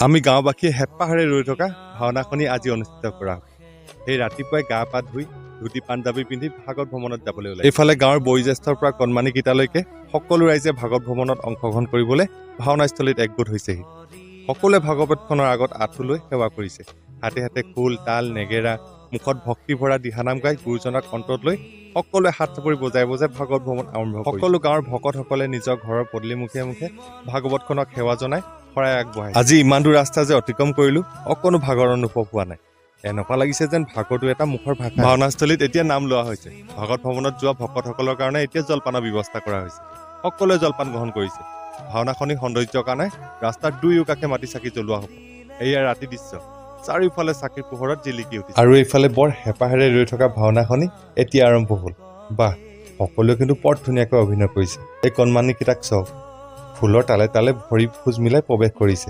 আমি গাঁওবাসীয়ে হেঁপাহেৰে ৰৈ থকা ভাওনাখনি আজি অনুষ্ঠিত কৰা হ'ব। সেই ৰাতিপুৱাই গা পা ধুই ধুতি পাঞ্জাবী পিন্ধি ভাগৱত ভ্ৰমণত যাবলৈ ওলাইছে। এইফালে গাঁৱৰ বয়োজ্যেষ্ঠৰ পৰা কণমানি কেইটালৈকে সকলো ৰাইজে ভাগৱত ভ্ৰমণত অংশগ্ৰহণ কৰিবলৈ ভাওনাস্থলীত একগোট হৈছেহি। সকলোৱে ভাগৱতখনৰ আগত আঁঠু লৈ সেৱা কৰিছে। হাতে হাতে খোল, তাল, নেগেৰা, মুখত ভক্তি ভৰা দিহানাম গাই গুৰুজনাক অন্তৰত লৈ সকলোৱে হাত চাপৰি বজাই বজাই ভাগৱত ভ্ৰমণ আৰম্ভ কৰিছে। সকলো গাঁৱৰ ভকতসকলে নিজৰ ঘৰৰ পদূলি মুখে মুখে ভাগৱতখনক সেৱা জনাই শৰাই আগবঢ়াই। আজি ইমান দূৰ ৰাস্তা যে অতিক্ৰম কৰিলো, অকণো ভাগৰ অনুভৱ হোৱা নাই। এনেকুৱা লাগিছে যেন ভাগৰটো এটা মুখৰ ভাষা। ভাওনাস্থলীত এতিয়া নাম লোৱা হৈছে। ভাগৱত ভ্ৰমণত যোৱা ভকতসকলৰ কাৰণে এতিয়া জলপানৰ ব্যৱস্থা কৰা হৈছে। সকলোৱে জলপান গ্ৰহণ কৰিছে। ভাওনাখনিৰ সৌন্দৰ্যৰ কাৰণে ৰাস্তাৰ দুয়ো কাষে মাটি চাকি জ্বলোৱা হ'ব। এয়া ৰাতি দৃশ্য, চাৰিওফালে চাকিৰ পোহৰত জিলিকি উঠিছে। আৰু এইফালে বৰ হেঁপাহেৰে ৰৈ থকা ভাওনাখনি এতিয়া আৰম্ভ হ'ল। বাহ, সকলোৱে কিন্তু বৰ ধুনীয়াকৈ অভিনয় কৰিছে। এই কণমানিকেইটাক চাওক, ফুলৰ তালে তালে ভৰি খোজ মিলাই প্ৰৱেশ কৰিছে।